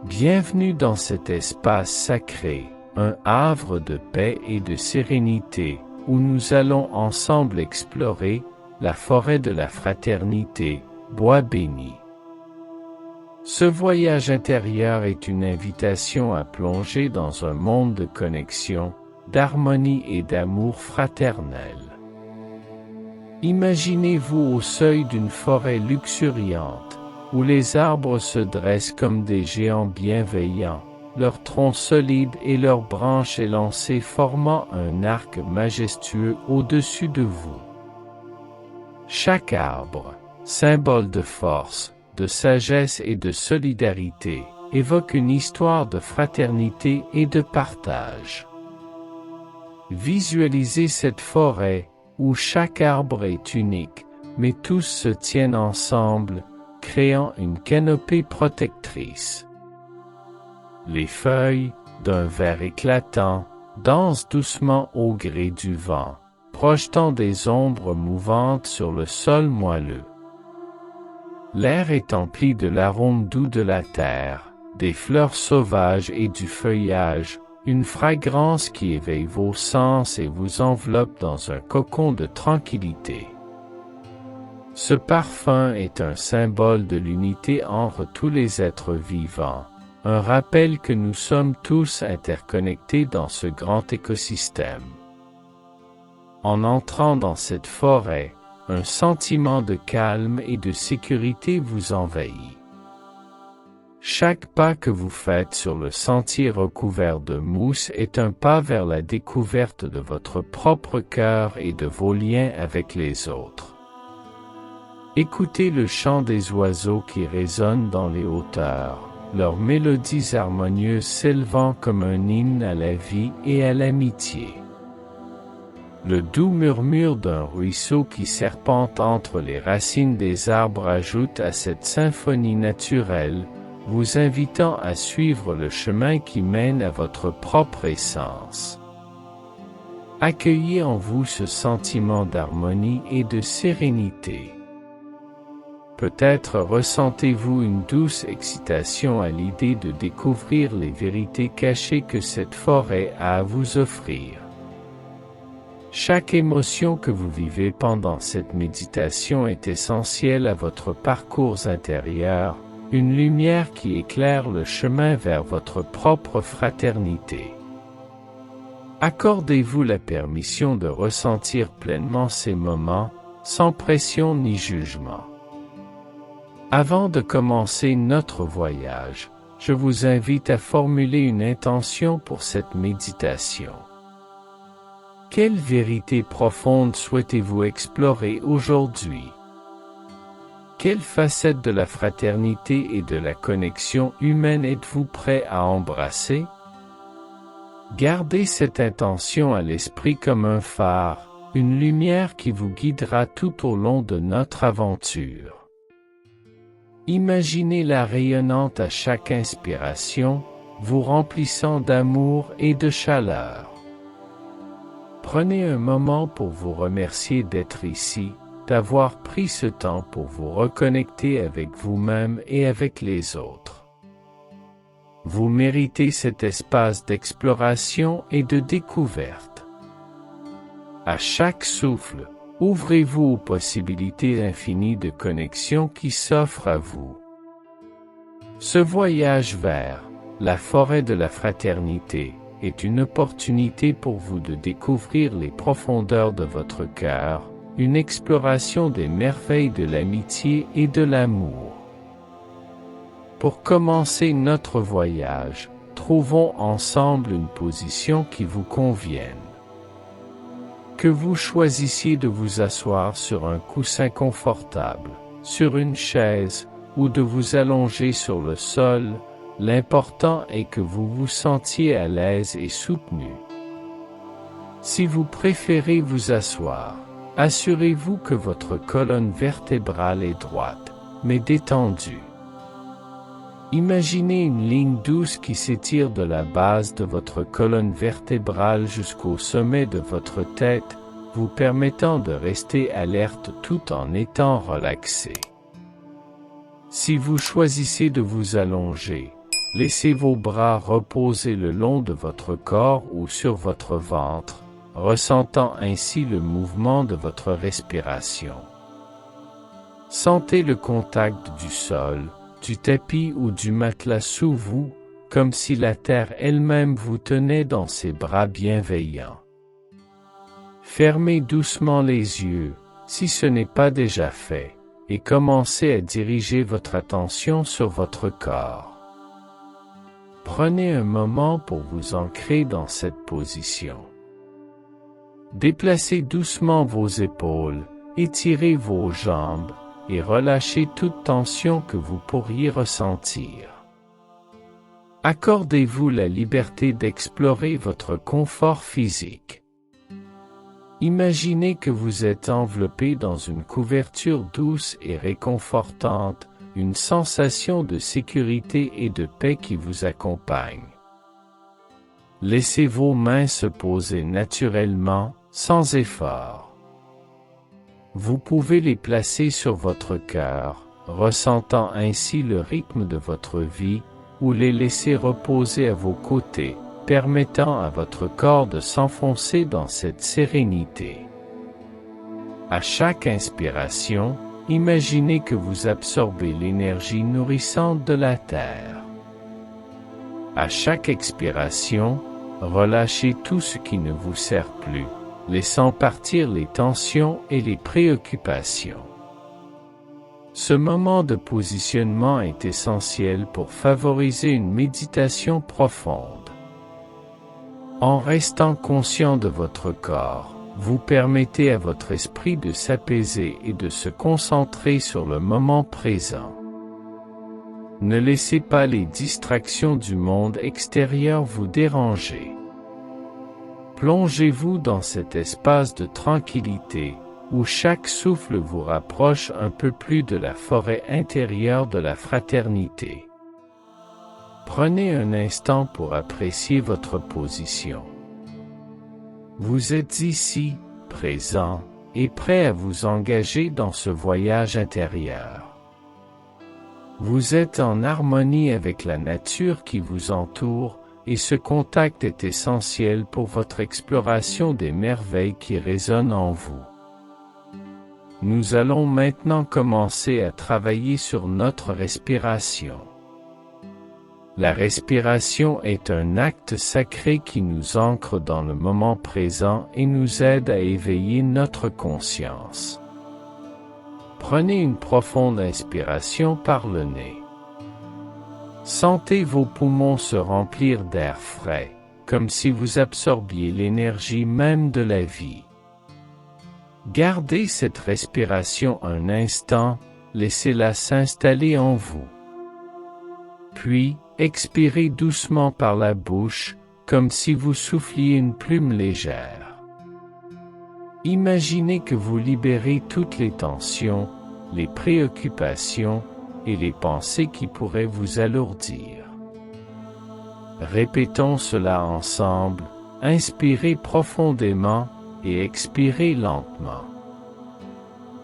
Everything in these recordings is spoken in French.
Bienvenue dans cet espace sacré, un havre de paix et de sérénité, où nous allons ensemble explorer la forêt de la fraternité, bois béni. Ce voyage intérieur est une invitation à plonger dans un monde de connexion, d'harmonie et d'amour fraternel. Imaginez-vous au seuil d'une forêt luxuriante, où les arbres se dressent comme des géants bienveillants, leurs troncs solides et leurs branches élancées formant un arc majestueux au-dessus de vous. Chaque arbre, symbole de force, de sagesse et de solidarité, évoque une histoire de fraternité et de partage. Visualisez cette forêt, où chaque arbre est unique, mais tous se tiennent ensemble, créant une canopée protectrice. Les feuilles, d'un vert éclatant, dansent doucement au gré du vent, projetant des ombres mouvantes sur le sol moelleux. L'air est empli de l'arôme doux de la terre, des fleurs sauvages et du feuillage, une fragrance qui éveille vos sens et vous enveloppe dans un cocon de tranquillité. Ce parfum est un symbole de l'unité entre tous les êtres vivants, un rappel que nous sommes tous interconnectés dans ce grand écosystème. En entrant dans cette forêt, un sentiment de calme et de sécurité vous envahit. Chaque pas que vous faites sur le sentier recouvert de mousse est un pas vers la découverte de votre propre cœur et de vos liens avec les autres. Écoutez le chant des oiseaux qui résonnent dans les hauteurs, leurs mélodies harmonieuses s'élevant comme un hymne à la vie et à l'amitié. Le doux murmure d'un ruisseau qui serpente entre les racines des arbres ajoute à cette symphonie naturelle, vous invitant à suivre le chemin qui mène à votre propre essence. Accueillez en vous ce sentiment d'harmonie et de sérénité. Peut-être ressentez-vous une douce excitation à l'idée de découvrir les vérités cachées que cette forêt a à vous offrir. Chaque émotion que vous vivez pendant cette méditation est essentielle à votre parcours intérieur, une lumière qui éclaire le chemin vers votre propre fraternité. Accordez-vous la permission de ressentir pleinement ces moments, sans pression ni jugement. Avant de commencer notre voyage, je vous invite à formuler une intention pour cette méditation. Quelle vérité profonde souhaitez-vous explorer aujourd'hui? Quelle facette de la fraternité et de la connexion humaine êtes-vous prêt à embrasser? Gardez cette intention à l'esprit comme un phare, une lumière qui vous guidera tout au long de notre aventure. Imaginez-la rayonnante à chaque inspiration, vous remplissant d'amour et de chaleur. Prenez un moment pour vous remercier d'être ici, d'avoir pris ce temps pour vous reconnecter avec vous-même et avec les autres. Vous méritez cet espace d'exploration et de découverte. À chaque souffle, ouvrez-vous aux possibilités infinies de connexion qui s'offrent à vous. Ce voyage vers la forêt de la fraternité est une opportunité pour vous de découvrir les profondeurs de votre cœur, une exploration des merveilles de l'amitié et de l'amour. Pour commencer notre voyage, trouvons ensemble une position qui vous convienne. Que vous choisissiez de vous asseoir sur un coussin confortable, sur une chaise, ou de vous allonger sur le sol, l'important est que vous vous sentiez à l'aise et soutenu. Si vous préférez vous asseoir, assurez-vous que votre colonne vertébrale est droite, mais détendue. Imaginez une ligne douce qui s'étire de la base de votre colonne vertébrale jusqu'au sommet de votre tête, vous permettant de rester alerte tout en étant relaxé. Si vous choisissez de vous allonger, Laissez vos bras reposer le long de votre corps ou sur votre ventre, ressentant ainsi le mouvement de votre respiration. Sentez le contact du sol, du tapis ou du matelas sous vous, comme si la terre elle-même vous tenait dans ses bras bienveillants. Fermez doucement les yeux, si ce n'est pas déjà fait, et commencez à diriger votre attention sur votre corps. Prenez un moment pour vous ancrer dans cette position. Déplacez doucement vos épaules, étirez vos jambes, et relâchez toute tension que vous pourriez ressentir. Accordez-vous la liberté d'explorer votre confort physique. Imaginez que vous êtes enveloppé dans une couverture douce et réconfortante, une sensation de sécurité et de paix qui vous accompagne. Laissez vos mains se poser naturellement, sans effort. Vous pouvez les placer sur votre cœur, ressentant ainsi le rythme de votre vie, ou les laisser reposer à vos côtés, permettant à votre corps de s'enfoncer dans cette sérénité. À chaque inspiration, imaginez que vous absorbez l'énergie nourrissante de la Terre. À chaque expiration, relâchez tout ce qui ne vous sert plus, laissant partir les tensions et les préoccupations. Ce moment de positionnement est essentiel pour favoriser une méditation profonde. En restant conscient de votre corps, vous permettez à votre esprit de s'apaiser et de se concentrer sur le moment présent. Ne laissez pas les distractions du monde extérieur vous déranger. Plongez-vous dans cet espace de tranquillité, où chaque souffle vous rapproche un peu plus de la forêt intérieure de la fraternité. Prenez un instant pour apprécier votre position. Vous êtes ici, présent, et prêt à vous engager dans ce voyage intérieur. Vous êtes en harmonie avec la nature qui vous entoure, et ce contact est essentiel pour votre exploration des merveilles qui résonnent en vous. Nous allons maintenant commencer à travailler sur notre respiration. La respiration est un acte sacré qui nous ancre dans le moment présent et nous aide à éveiller notre conscience. Prenez une profonde inspiration par le nez. Sentez vos poumons se remplir d'air frais, comme si vous absorbiez l'énergie même de la vie. Gardez cette respiration un instant, laissez-la s'installer en vous. Puis, expirez doucement par la bouche, comme si vous souffliez une plume légère. Imaginez que vous libérez toutes les tensions, les préoccupations, et les pensées qui pourraient vous alourdir. Répétons cela ensemble, inspirez profondément et expirez lentement.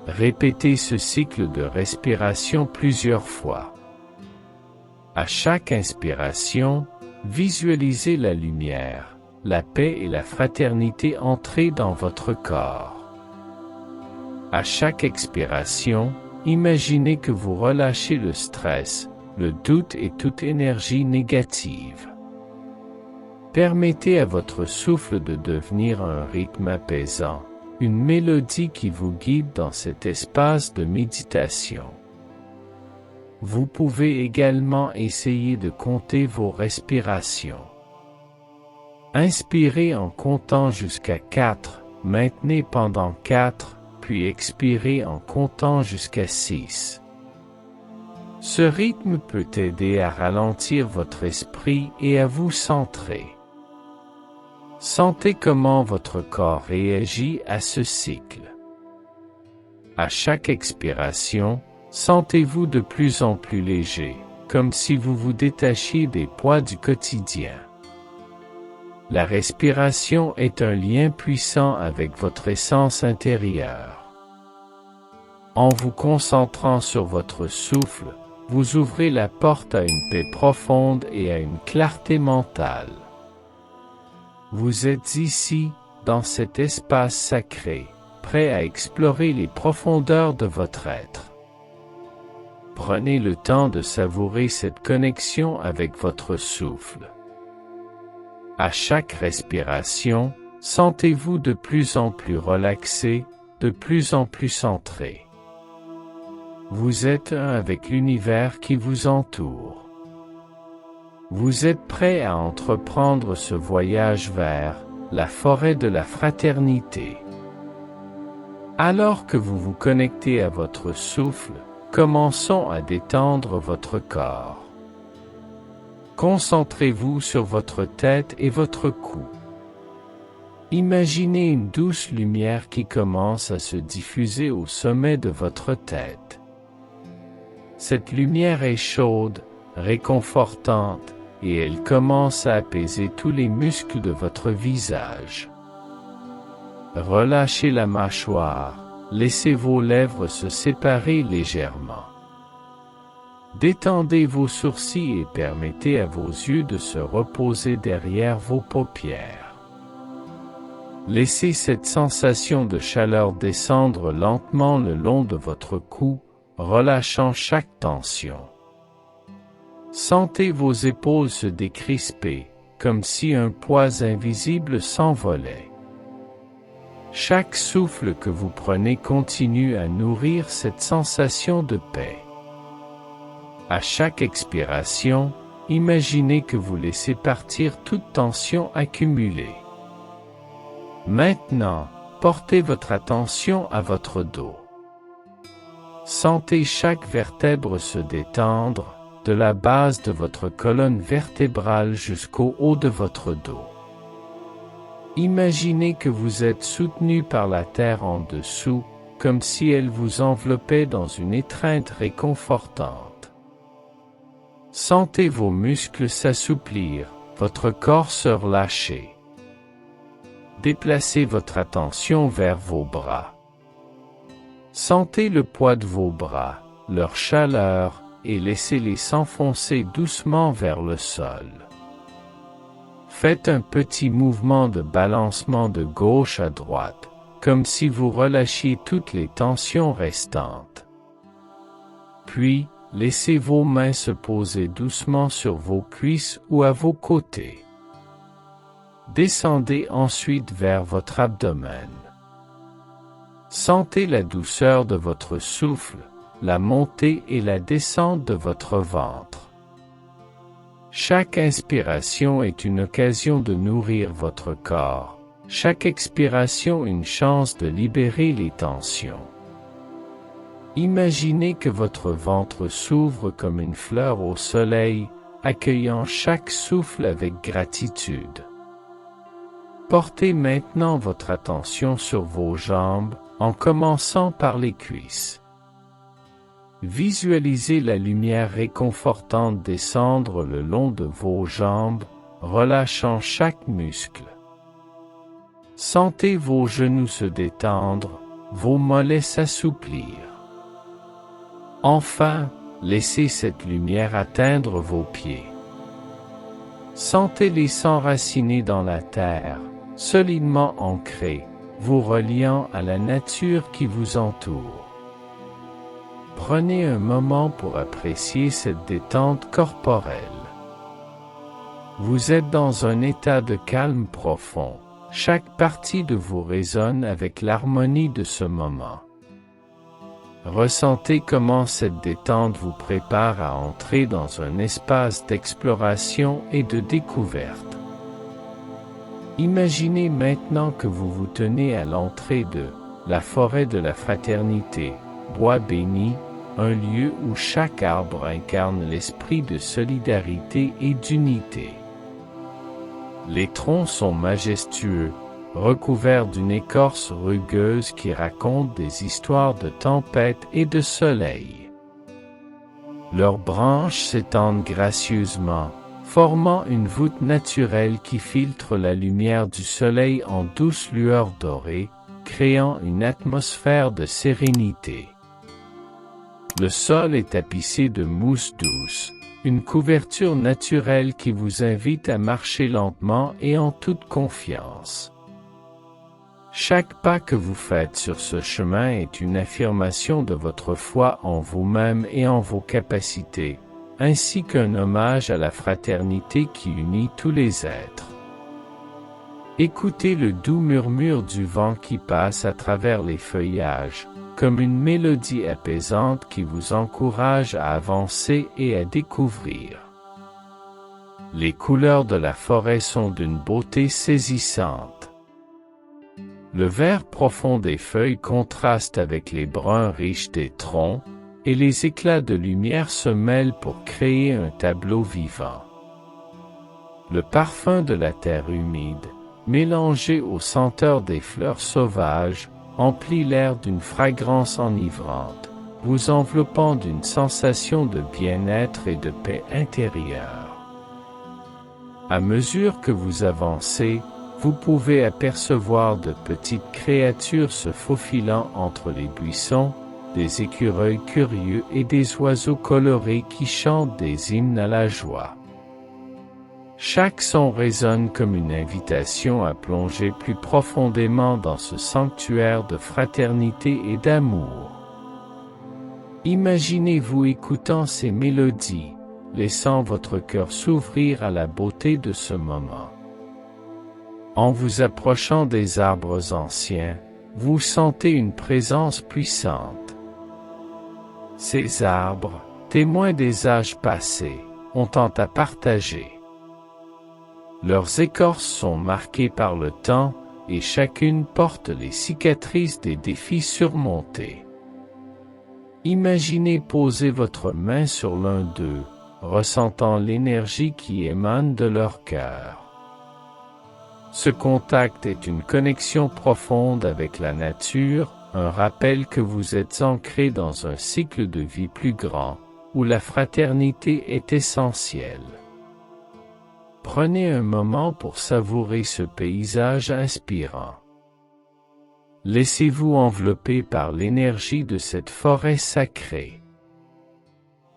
Répétez ce cycle de respiration plusieurs fois. À chaque inspiration, visualisez la lumière, la paix et la fraternité entrer dans votre corps. À chaque expiration, imaginez que vous relâchez le stress, le doute et toute énergie négative. Permettez à votre souffle de devenir un rythme apaisant, une mélodie qui vous guide dans cet espace de méditation. Vous pouvez également essayer de compter vos respirations. Inspirez en comptant jusqu'à 4, maintenez pendant 4, puis expirez en comptant jusqu'à 6. Ce rythme peut aider à ralentir votre esprit et à vous centrer. Sentez comment votre corps réagit à ce cycle. À chaque expiration, sentez-vous de plus en plus léger, comme si vous vous détachiez des poids du quotidien. La respiration est un lien puissant avec votre essence intérieure. En vous concentrant sur votre souffle, vous ouvrez la porte à une paix profonde et à une clarté mentale. Vous êtes ici, dans cet espace sacré, prêt à explorer les profondeurs de votre être. Prenez le temps de savourer cette connexion avec votre souffle. À chaque respiration, sentez-vous de plus en plus relaxé, de plus en plus centré. Vous êtes un avec l'univers qui vous entoure. Vous êtes prêt à entreprendre ce voyage vers la forêt de la fraternité. Alors que vous vous connectez à votre souffle, commençons à détendre votre corps. Concentrez-vous sur votre tête et votre cou. Imaginez une douce lumière qui commence à se diffuser au sommet de votre tête. Cette lumière est chaude, réconfortante, et elle commence à apaiser tous les muscles de votre visage. Relâchez la mâchoire, laissez vos lèvres se séparer légèrement. Détendez vos sourcils et permettez à vos yeux de se reposer derrière vos paupières. Laissez cette sensation de chaleur descendre lentement le long de votre cou, relâchant chaque tension. Sentez vos épaules se décrisper, comme si un poids invisible s'envolait. Chaque souffle que vous prenez continue à nourrir cette sensation de paix. À chaque expiration, imaginez que vous laissez partir toute tension accumulée. Maintenant, portez votre attention à votre dos. Sentez chaque vertèbre se détendre, de la base de votre colonne vertébrale jusqu'au haut de votre dos. Imaginez que vous êtes soutenu par la terre en dessous, comme si elle vous enveloppait dans une étreinte réconfortante. Sentez vos muscles s'assouplir, votre corps se relâcher. Déplacez votre attention vers vos bras. Sentez le poids de vos bras, leur chaleur, et laissez-les s'enfoncer doucement vers le sol. Faites un petit mouvement de balancement de gauche à droite, comme si vous relâchiez toutes les tensions restantes. Puis, laissez vos mains se poser doucement sur vos cuisses ou à vos côtés. Descendez ensuite vers votre abdomen. Sentez la douceur de votre souffle, la montée et la descente de votre ventre. Chaque inspiration est une occasion de nourrir votre corps, chaque expiration une chance de libérer les tensions. Imaginez que votre ventre s'ouvre comme une fleur au soleil, accueillant chaque souffle avec gratitude. Portez maintenant votre attention sur vos jambes, en commençant par les cuisses. Visualisez la lumière réconfortante descendre le long de vos jambes, relâchant chaque muscle. Sentez vos genoux se détendre, vos mollets s'assouplir. Enfin, laissez cette lumière atteindre vos pieds. Sentez-les s'enraciner dans la terre, solidement ancrés, vous reliant à la nature qui vous entoure. Prenez un moment pour apprécier cette détente corporelle. Vous êtes dans un état de calme profond. Chaque partie de vous résonne avec l'harmonie de ce moment. Ressentez comment cette détente vous prépare à entrer dans un espace d'exploration et de découverte. Imaginez maintenant que vous vous tenez à l'entrée de la forêt de la fraternité, bois béni, un lieu où chaque arbre incarne l'esprit de solidarité et d'unité. Les troncs sont majestueux, recouverts d'une écorce rugueuse qui raconte des histoires de tempête et de soleil. Leurs branches s'étendent gracieusement, formant une voûte naturelle qui filtre la lumière du soleil en douce lueur dorée, créant une atmosphère de sérénité. Le sol est tapissé de mousse douce, une couverture naturelle qui vous invite à marcher lentement et en toute confiance. Chaque pas que vous faites sur ce chemin est une affirmation de votre foi en vous-même et en vos capacités, ainsi qu'un hommage à la fraternité qui unit tous les êtres. Écoutez le doux murmure du vent qui passe à travers les feuillages, comme une mélodie apaisante qui vous encourage à avancer et à découvrir. Les couleurs de la forêt sont d'une beauté saisissante. Le vert profond des feuilles contraste avec les bruns riches des troncs, et les éclats de lumière se mêlent pour créer un tableau vivant. Le parfum de la terre humide, mélangé aux senteurs des fleurs sauvages, emplit l'air d'une fragrance enivrante, vous enveloppant d'une sensation de bien-être et de paix intérieure. À mesure que vous avancez, vous pouvez apercevoir de petites créatures se faufilant entre les buissons, des écureuils curieux et des oiseaux colorés qui chantent des hymnes à la joie. Chaque son résonne comme une invitation à plonger plus profondément dans ce sanctuaire de fraternité et d'amour. Imaginez-vous écoutant ces mélodies, laissant votre cœur s'ouvrir à la beauté de ce moment. En vous approchant des arbres anciens, vous sentez une présence puissante. Ces arbres, témoins des âges passés, ont tant à partager. Leurs écorces sont marquées par le temps, et chacune porte les cicatrices des défis surmontés. Imaginez poser votre main sur l'un d'eux, ressentant l'énergie qui émane de leur cœur. Ce contact est une connexion profonde avec la nature, un rappel que vous êtes ancré dans un cycle de vie plus grand, où la fraternité est essentielle. Prenez un moment pour savourer ce paysage inspirant. Laissez-vous envelopper par l'énergie de cette forêt sacrée.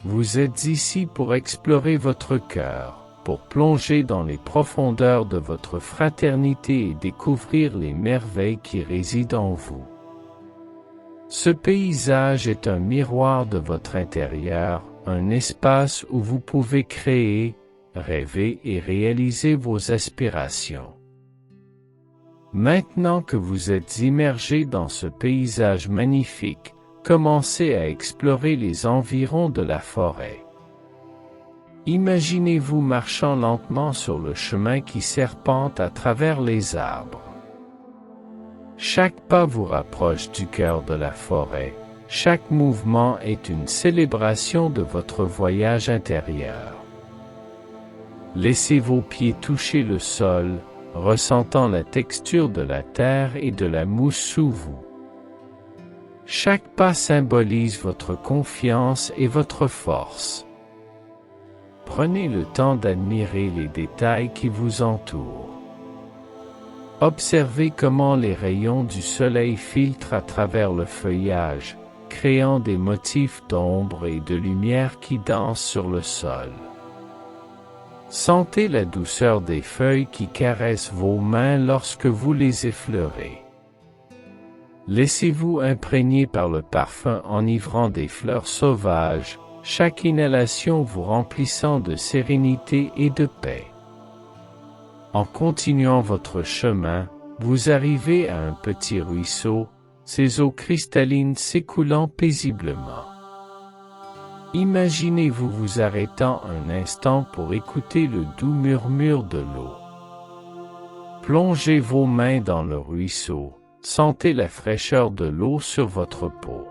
Vous êtes ici pour explorer votre cœur, pour plonger dans les profondeurs de votre fraternité et découvrir les merveilles qui résident en vous. Ce paysage est un miroir de votre intérieur, un espace où vous pouvez créer, rêver et réaliser vos aspirations. Maintenant que vous êtes immergé dans ce paysage magnifique, commencez à explorer les environs de la forêt. Imaginez-vous marchant lentement sur le chemin qui serpente à travers les arbres. Chaque pas vous rapproche du cœur de la forêt, chaque mouvement est une célébration de votre voyage intérieur. Laissez vos pieds toucher le sol, ressentant la texture de la terre et de la mousse sous vous. Chaque pas symbolise votre confiance et votre force. Prenez le temps d'admirer les détails qui vous entourent. Observez comment les rayons du soleil filtrent à travers le feuillage, créant des motifs d'ombre et de lumière qui dansent sur le sol. Sentez la douceur des feuilles qui caressent vos mains lorsque vous les effleurez. Laissez-vous imprégner par le parfum enivrant des fleurs sauvages, chaque inhalation vous remplissant de sérénité et de paix. En continuant votre chemin, vous arrivez à un petit ruisseau, ses eaux cristallines s'écoulant paisiblement. Imaginez-vous vous arrêtant un instant pour écouter le doux murmure de l'eau. Plongez vos mains dans le ruisseau, sentez la fraîcheur de l'eau sur votre peau.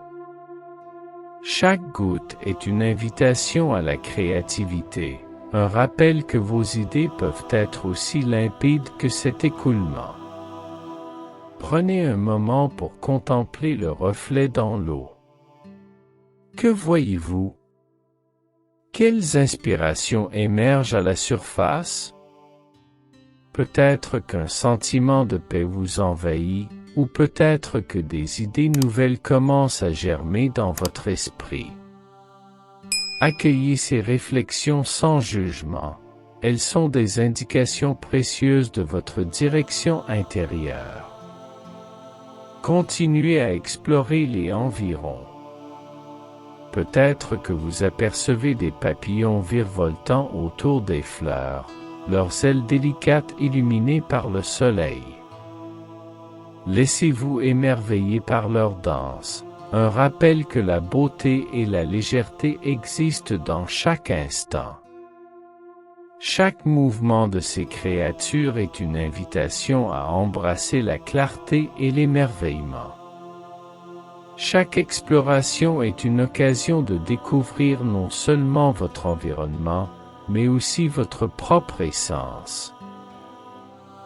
Chaque goutte est une invitation à la créativité, un rappel que vos idées peuvent être aussi limpides que cet écoulement. Prenez un moment pour contempler le reflet dans l'eau. Que voyez-vous? Quelles inspirations émergent à la surface? Peut-être qu'un sentiment de paix vous envahit, ou peut-être que des idées nouvelles commencent à germer dans votre esprit. Accueillez ces réflexions sans jugement. Elles sont des indications précieuses de votre direction intérieure. Continuez à explorer les environs. Peut-être que vous apercevez des papillons virevoltant autour des fleurs, leurs ailes délicates illuminées par le soleil. Laissez-vous émerveiller par leur danse, un rappel que la beauté et la légèreté existent dans chaque instant. Chaque mouvement de ces créatures est une invitation à embrasser la clarté et l'émerveillement. Chaque exploration est une occasion de découvrir non seulement votre environnement, mais aussi votre propre essence.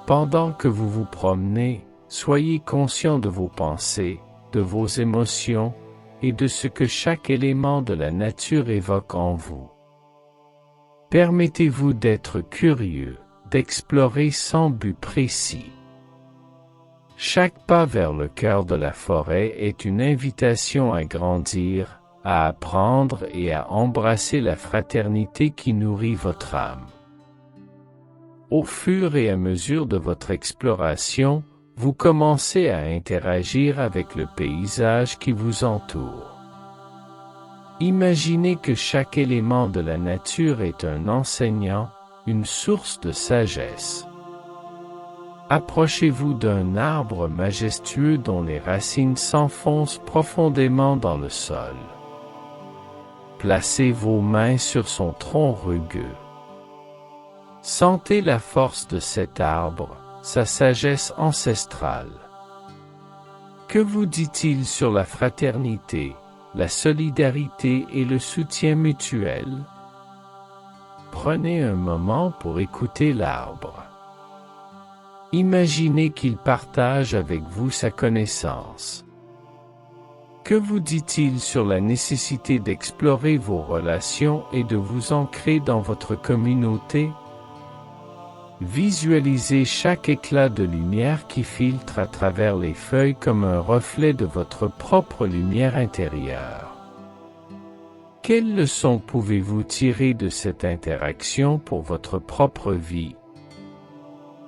Pendant que vous vous promenez, soyez conscient de vos pensées, de vos émotions, et de ce que chaque élément de la nature évoque en vous. Permettez-vous d'être curieux, d'explorer sans but précis. Chaque pas vers le cœur de la forêt est une invitation à grandir, à apprendre et à embrasser la fraternité qui nourrit votre âme. Au fur et à mesure de votre exploration, vous commencez à interagir avec le paysage qui vous entoure. Imaginez que chaque élément de la nature est un enseignant, une source de sagesse. Approchez-vous d'un arbre majestueux dont les racines s'enfoncent profondément dans le sol. Placez vos mains sur son tronc rugueux. Sentez la force de cet arbre, sa sagesse ancestrale. Que vous dit-il sur la fraternité, la solidarité et le soutien mutuel? Prenez un moment pour écouter l'arbre. Imaginez qu'il partage avec vous sa connaissance. Que vous dit-il sur la nécessité d'explorer vos relations et de vous ancrer dans votre communauté? Visualisez chaque éclat de lumière qui filtre à travers les feuilles comme un reflet de votre propre lumière intérieure. Quelles leçons pouvez-vous tirer de cette interaction pour votre propre vie?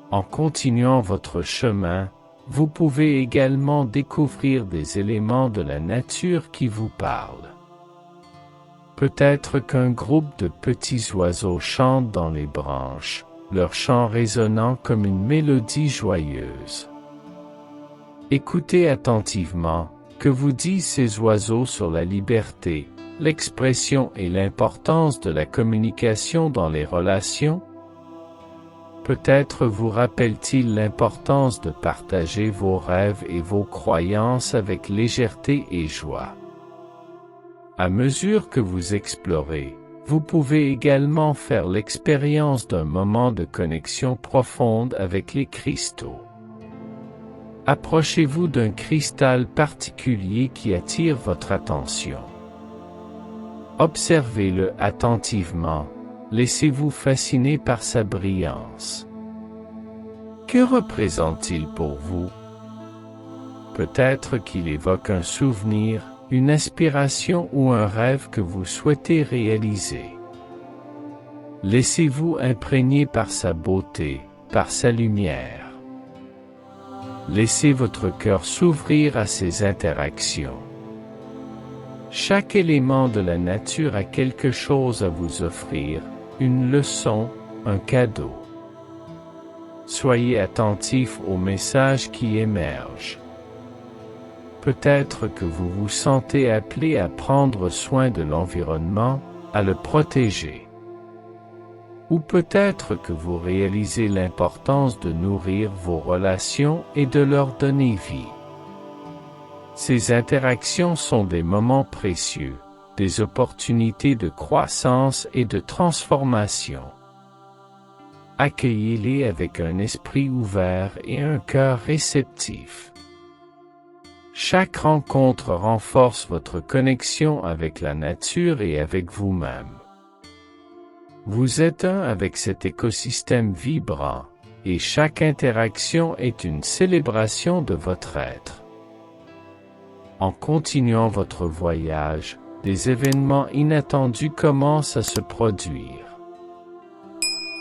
En continuant votre chemin, vous pouvez également découvrir des éléments de la nature qui vous parlent. Peut-être qu'un groupe de petits oiseaux chante dans les branches, leur chant résonnant comme une mélodie joyeuse. Écoutez attentivement, que vous disent ces oiseaux sur la liberté, l'expression et l'importance de la communication dans les relations? Peut-être vous rappelle-t-il l'importance de partager vos rêves et vos croyances avec légèreté et joie. À mesure que vous explorez, vous pouvez également faire l'expérience d'un moment de connexion profonde avec les cristaux. Approchez-vous d'un cristal particulier qui attire votre attention. Observez-le attentivement, laissez-vous fasciner par sa brillance. Que représente-t-il pour vous? Peut-être qu'il évoque un souvenir, une inspiration ou un rêve que vous souhaitez réaliser. Laissez-vous imprégner par sa beauté, par sa lumière. Laissez votre cœur s'ouvrir à ces interactions. Chaque élément de la nature a quelque chose à vous offrir, une leçon, un cadeau. Soyez attentif aux messages qui émergent. Peut-être que vous vous sentez appelé à prendre soin de l'environnement, à le protéger. Ou peut-être que vous réalisez l'importance de nourrir vos relations et de leur donner vie. Ces interactions sont des moments précieux, des opportunités de croissance et de transformation. Accueillez-les avec un esprit ouvert et un cœur réceptif. Chaque rencontre renforce votre connexion avec la nature et avec vous-même. Vous êtes un avec cet écosystème vibrant, et chaque interaction est une célébration de votre être. En continuant votre voyage, des événements inattendus commencent à se produire.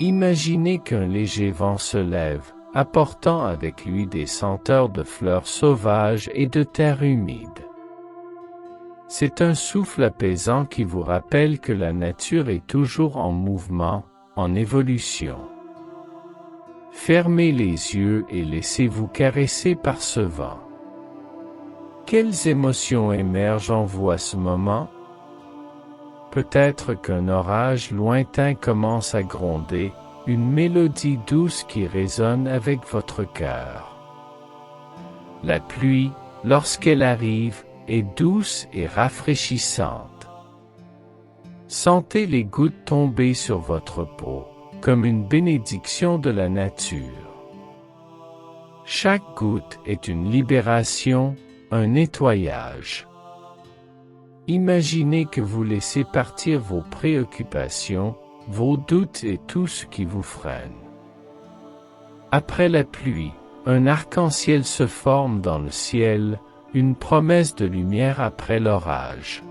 Imaginez qu'un léger vent se lève, apportant avec lui des senteurs de fleurs sauvages et de terre humide. C'est un souffle apaisant qui vous rappelle que la nature est toujours en mouvement, en évolution. Fermez les yeux et laissez-vous caresser par ce vent. Quelles émotions émergent en vous à ce moment? Peut-être qu'un orage lointain commence à gronder, une mélodie douce qui résonne avec votre cœur. La pluie, lorsqu'elle arrive, est douce et rafraîchissante. Sentez les gouttes tomber sur votre peau, comme une bénédiction de la nature. Chaque goutte est une libération, un nettoyage. Imaginez que vous laissez partir vos préoccupations, vos doutes et tout ce qui vous freine. Après la pluie, un arc-en-ciel se forme dans le ciel, une promesse de lumière après l'orage.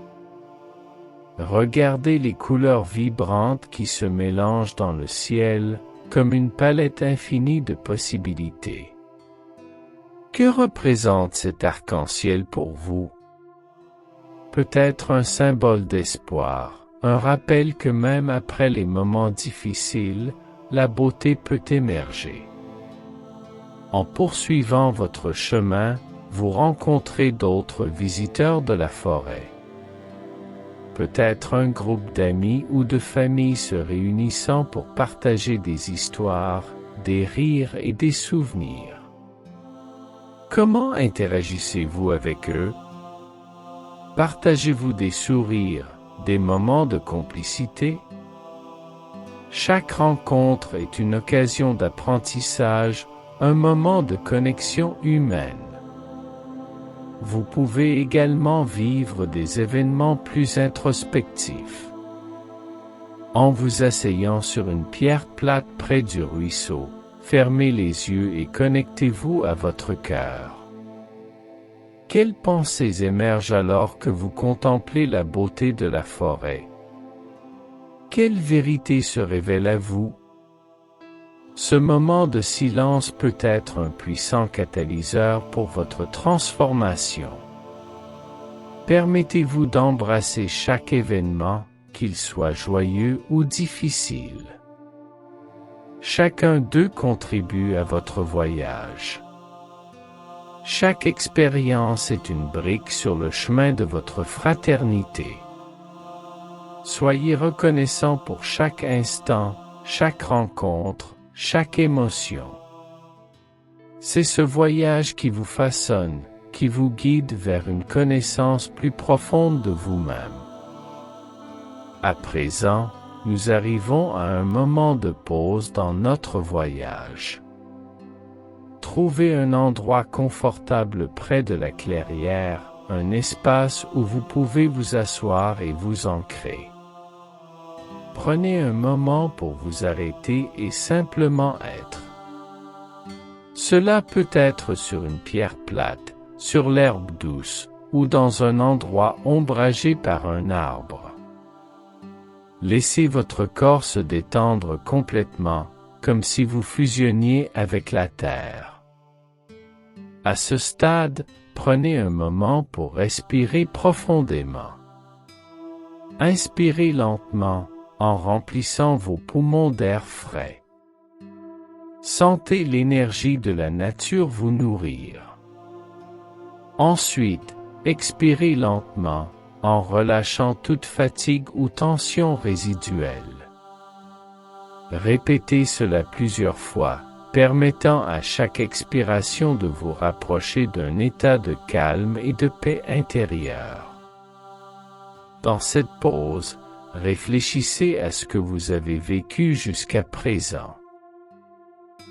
Regardez les couleurs vibrantes qui se mélangent dans le ciel, comme une palette infinie de possibilités. Que représente cet arc-en-ciel pour vous? Peut-être un symbole d'espoir, un rappel que même après les moments difficiles, la beauté peut émerger. En poursuivant votre chemin, vous rencontrez d'autres visiteurs de la forêt. Peut-être un groupe d'amis ou de familles se réunissant pour partager des histoires, des rires et des souvenirs. Comment interagissez-vous avec eux? Partagez-vous des sourires, des moments de complicité? Chaque rencontre est une occasion d'apprentissage, un moment de connexion humaine. Vous pouvez également vivre des événements plus introspectifs. En vous asseyant sur une pierre plate près du ruisseau, fermez les yeux et connectez-vous à votre cœur. Quelles pensées émergent alors que vous contemplez la beauté de la forêt? Quelle vérité se révèle à vous? Ce moment de silence peut être un puissant catalyseur pour votre transformation. Permettez-vous d'embrasser chaque événement, qu'il soit joyeux ou difficile. Chacun d'eux contribue à votre voyage. Chaque expérience est une brique sur le chemin de votre fraternité. Soyez reconnaissant pour chaque instant, chaque rencontre, chaque émotion. C'est ce voyage qui vous façonne, qui vous guide vers une connaissance plus profonde de vous-même. À présent, nous arrivons à un moment de pause dans notre voyage. Trouvez un endroit confortable près de la clairière, un espace où vous pouvez vous asseoir et vous ancrer. Prenez un moment pour vous arrêter et simplement être. Cela peut être sur une pierre plate, sur l'herbe douce, ou dans un endroit ombragé par un arbre. Laissez votre corps se détendre complètement, comme si vous fusionniez avec la terre. À ce stade, prenez un moment pour respirer profondément. Inspirez lentement, en remplissant vos poumons d'air frais. Sentez l'énergie de la nature vous nourrir. Ensuite, expirez lentement, en relâchant toute fatigue ou tension résiduelle. Répétez cela plusieurs fois, permettant à chaque expiration de vous rapprocher d'un état de calme et de paix intérieure. Dans cette pause, réfléchissez à ce que vous avez vécu jusqu'à présent.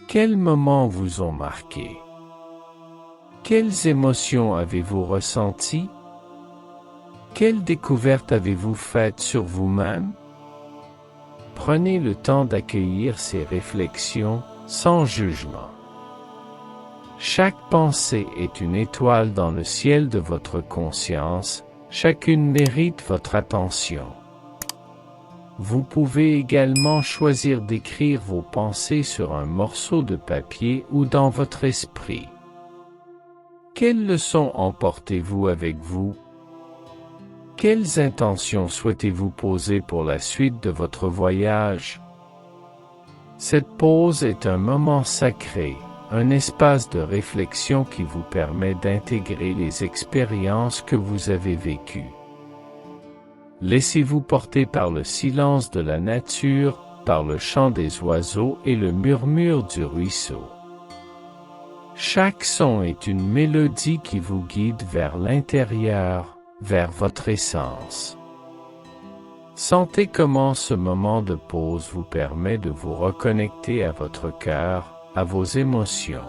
Quels moments vous ont marqué? Quelles émotions avez-vous ressenties? Quelles découvertes avez-vous faites sur vous-même? Prenez le temps d'accueillir ces réflexions, sans jugement. Chaque pensée est une étoile dans le ciel de votre conscience, Chacune mérite votre attention. Vous pouvez également choisir d'écrire vos pensées sur un morceau de papier ou dans votre esprit. Quelles leçons emportez-vous avec vous? Quelles intentions souhaitez-vous poser pour la suite de votre voyage? Cette pause est un moment sacré, un espace de réflexion qui vous permet d'intégrer les expériences que vous avez vécues. Laissez-vous porter par le silence de la nature, par le chant des oiseaux et le murmure du ruisseau. Chaque son est une mélodie qui vous guide vers l'intérieur, vers votre essence. Sentez comment ce moment de pause vous permet de vous reconnecter à votre cœur, à vos émotions.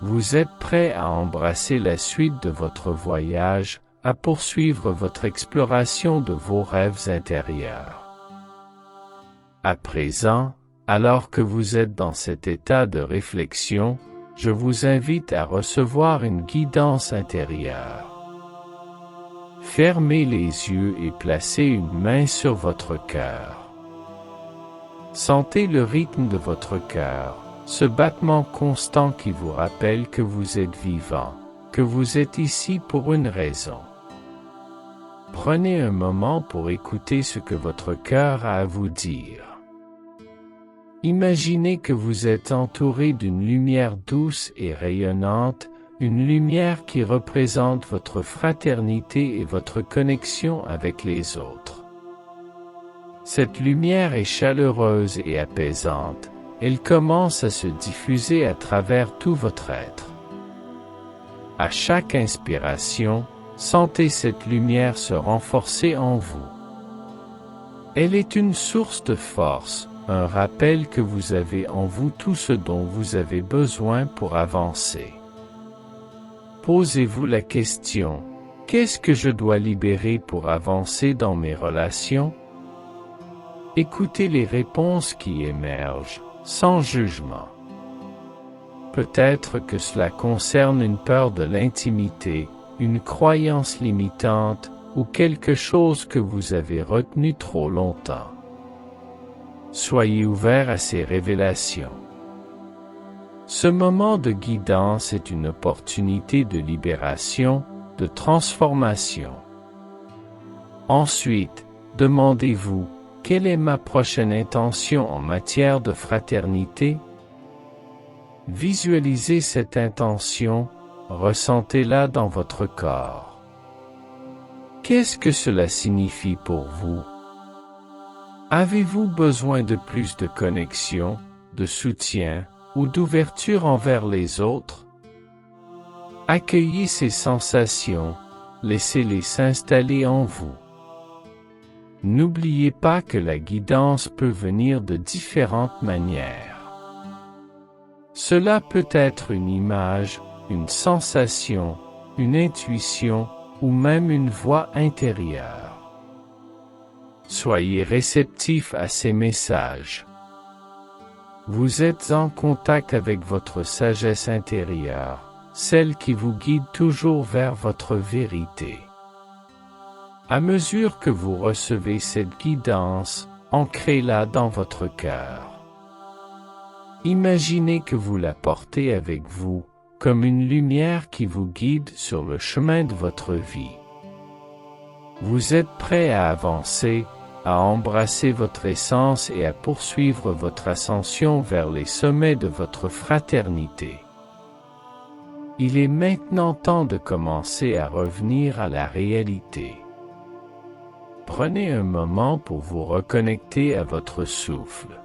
Vous êtes prêt à embrasser la suite de votre voyage, à poursuivre votre exploration de vos rêves intérieurs. À présent, alors que vous êtes dans cet état de réflexion, je vous invite à recevoir une guidance intérieure. Fermez les yeux et placez une main sur votre cœur. Sentez le rythme de votre cœur, ce battement constant qui vous rappelle que vous êtes vivant, que vous êtes ici pour une raison. Prenez un moment pour écouter ce que votre cœur a à vous dire. Imaginez que vous êtes entouré d'une lumière douce et rayonnante, une lumière qui représente votre fraternité et votre connexion avec les autres. Cette lumière est chaleureuse et apaisante, elle commence à se diffuser à travers tout votre être. À chaque inspiration, sentez cette lumière se renforcer en vous. Elle est une source de force, un rappel que vous avez en vous tout ce dont vous avez besoin pour avancer. Posez-vous la question, qu'est-ce que je dois libérer pour avancer dans mes relations? Écoutez les réponses qui émergent, sans jugement. Peut-être que cela concerne une peur de l'intimité, une croyance limitante, ou quelque chose que vous avez retenu trop longtemps. Soyez ouvert à ces révélations. Ce moment de guidance est une opportunité de libération, de transformation. Ensuite, demandez-vous, quelle est ma prochaine intention en matière de fraternité? Visualisez cette intention, ressentez-la dans votre corps. Qu'est-ce que cela signifie pour vous? Avez-vous besoin de plus de connexion, de soutien, ou d'ouverture envers les autres? Accueillez ces sensations, laissez-les s'installer en vous. N'oubliez pas que la guidance peut venir de différentes manières. Cela peut être une image, une sensation, une intuition, ou même une voix intérieure. Soyez réceptif à ces messages. Vous êtes en contact avec votre sagesse intérieure, celle qui vous guide toujours vers votre vérité. À mesure que vous recevez cette guidance, ancrez-la dans votre cœur. Imaginez que vous la portez avec vous, comme une lumière qui vous guide sur le chemin de votre vie. Vous êtes prêt à avancer, à embrasser votre essence et à poursuivre votre ascension vers les sommets de votre fraternité. Il est maintenant temps de commencer à revenir à la réalité. Prenez un moment pour vous reconnecter à votre souffle.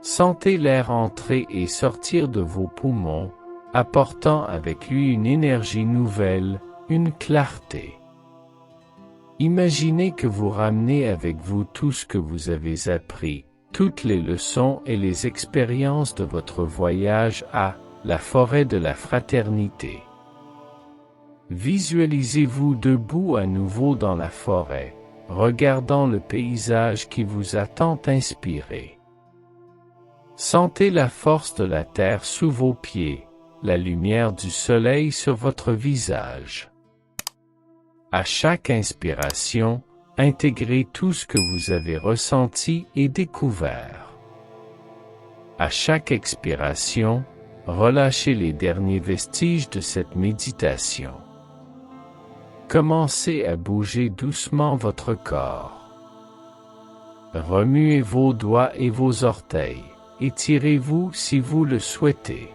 Sentez l'air entrer et sortir de vos poumons, apportant avec lui une énergie nouvelle, une clarté. Imaginez que vous ramenez avec vous tout ce que vous avez appris, toutes les leçons et les expériences de votre voyage à la forêt de la fraternité. Visualisez-vous debout à nouveau dans la forêt, regardant le paysage qui vous a tant inspiré. Sentez la force de la terre sous vos pieds, la lumière du soleil sur votre visage. À chaque inspiration, intégrez tout ce que vous avez ressenti et découvert. À chaque expiration, relâchez les derniers vestiges de cette méditation. Commencez à bouger doucement votre corps. Remuez vos doigts et vos orteils. Étirez-vous si vous le souhaitez.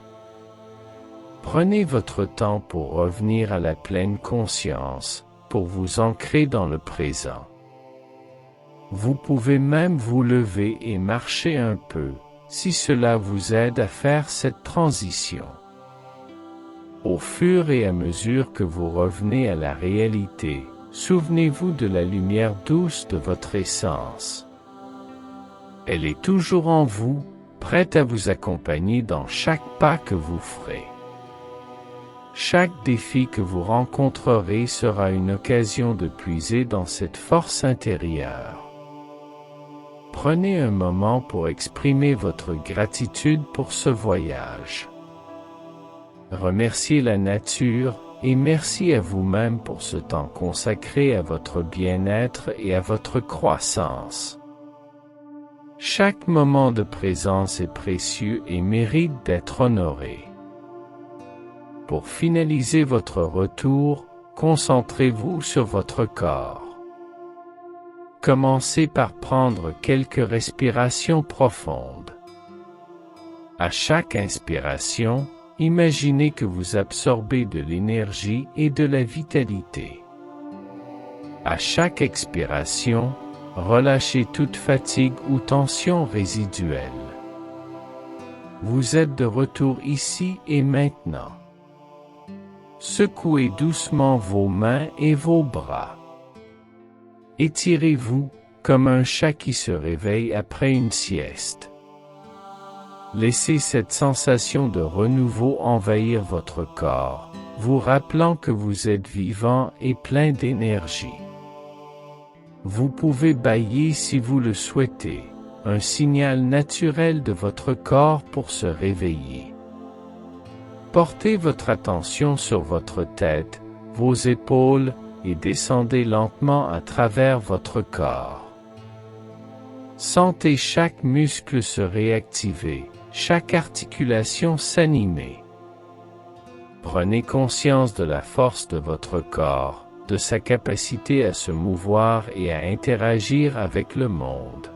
Prenez votre temps pour revenir à la pleine conscience, pour vous ancrer dans le présent. Vous pouvez même vous lever et marcher un peu, si cela vous aide à faire cette transition. Au fur et à mesure que vous revenez à la réalité, souvenez-vous de la lumière douce de votre essence. Elle est toujours en vous, prête à vous accompagner dans chaque pas que vous ferez. Chaque défi que vous rencontrerez sera une occasion de puiser dans cette force intérieure. Prenez un moment pour exprimer votre gratitude pour ce voyage. Remerciez la nature et merci à vous-même pour ce temps consacré à votre bien-être et à votre croissance. Chaque moment de présence est précieux et mérite d'être honoré. Pour finaliser votre retour, concentrez-vous sur votre corps. Commencez par prendre quelques respirations profondes. À chaque inspiration, imaginez que vous absorbez de l'énergie et de la vitalité. À chaque expiration, relâchez toute fatigue ou tension résiduelle. Vous êtes de retour ici et maintenant. Secouez doucement vos mains et vos bras. Étirez-vous, comme un chat qui se réveille après une sieste. Laissez cette sensation de renouveau envahir votre corps, vous rappelant que vous êtes vivant et plein d'énergie. Vous pouvez bâiller si vous le souhaitez, un signal naturel de votre corps pour se réveiller. Portez votre attention sur votre tête, vos épaules, et descendez lentement à travers votre corps. Sentez chaque muscle se réactiver, chaque articulation s'animer. Prenez conscience de la force de votre corps, de sa capacité à se mouvoir et à interagir avec le monde.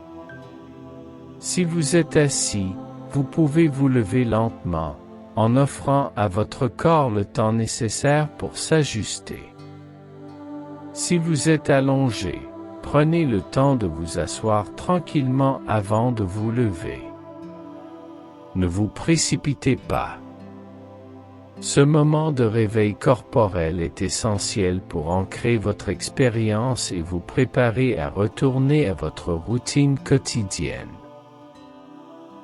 Si vous êtes assis, vous pouvez vous lever lentement, en offrant à votre corps le temps nécessaire pour s'ajuster. Si vous êtes allongé, prenez le temps de vous asseoir tranquillement avant de vous lever. Ne vous précipitez pas. Ce moment de réveil corporel est essentiel pour ancrer votre expérience et vous préparer à retourner à votre routine quotidienne.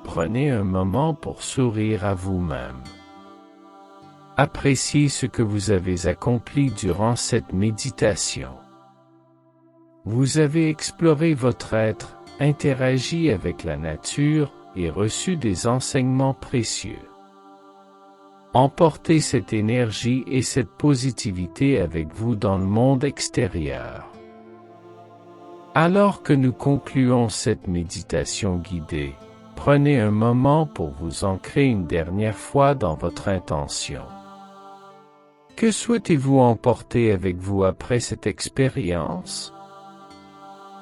Prenez un moment pour sourire à vous-même. Appréciez ce que vous avez accompli durant cette méditation. Vous avez exploré votre être, interagi avec la nature et reçu des enseignements précieux. Emportez cette énergie et cette positivité avec vous dans le monde extérieur. Alors que nous concluons cette méditation guidée, prenez un moment pour vous ancrer une dernière fois dans votre intention. Que souhaitez-vous emporter avec vous après cette expérience?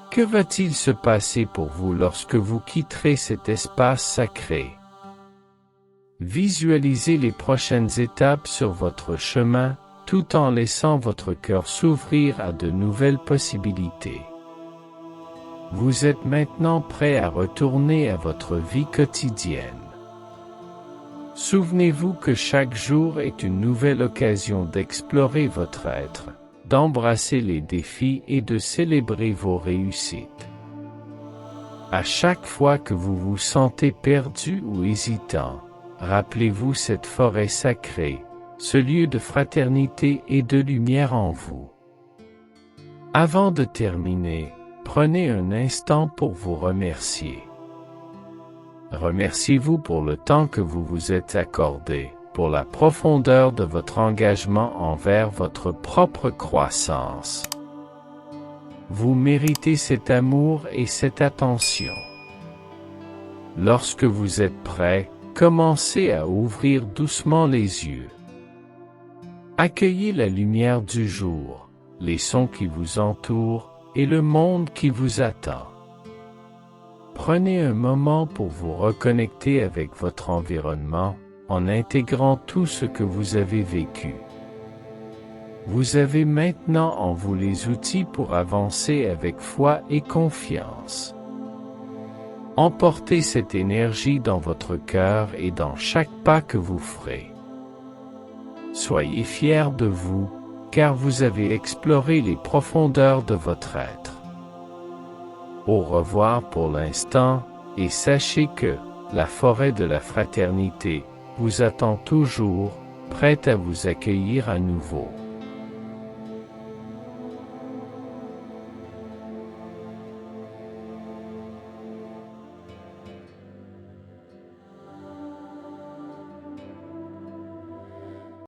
Que va-t-il se passer pour vous lorsque vous quitterez cet espace sacré? Visualisez les prochaines étapes sur votre chemin, tout en laissant votre cœur s'ouvrir à de nouvelles possibilités. Vous êtes maintenant prêt à retourner à votre vie quotidienne. Souvenez-vous que chaque jour est une nouvelle occasion d'explorer votre être, d'embrasser les défis et de célébrer vos réussites. À chaque fois que vous vous sentez perdu ou hésitant, rappelez-vous cette forêt sacrée, ce lieu de fraternité et de lumière en vous. Avant de terminer, prenez un instant pour vous remercier. Remerciez-vous pour le temps que vous vous êtes accordé, pour la profondeur de votre engagement envers votre propre croissance. Vous méritez cet amour et cette attention. Lorsque vous êtes prêt, commencez à ouvrir doucement les yeux. Accueillez la lumière du jour, les sons qui vous entourent et le monde qui vous attend. Prenez un moment pour vous reconnecter avec votre environnement en intégrant tout ce que vous avez vécu. Vous avez maintenant en vous les outils pour avancer avec foi et confiance. Emportez cette énergie dans votre cœur et dans chaque pas que vous ferez. Soyez fiers de vous, car vous avez exploré les profondeurs de votre être. Au revoir pour l'instant, et sachez que la forêt de la fraternité vous attend toujours, prête à vous accueillir à nouveau.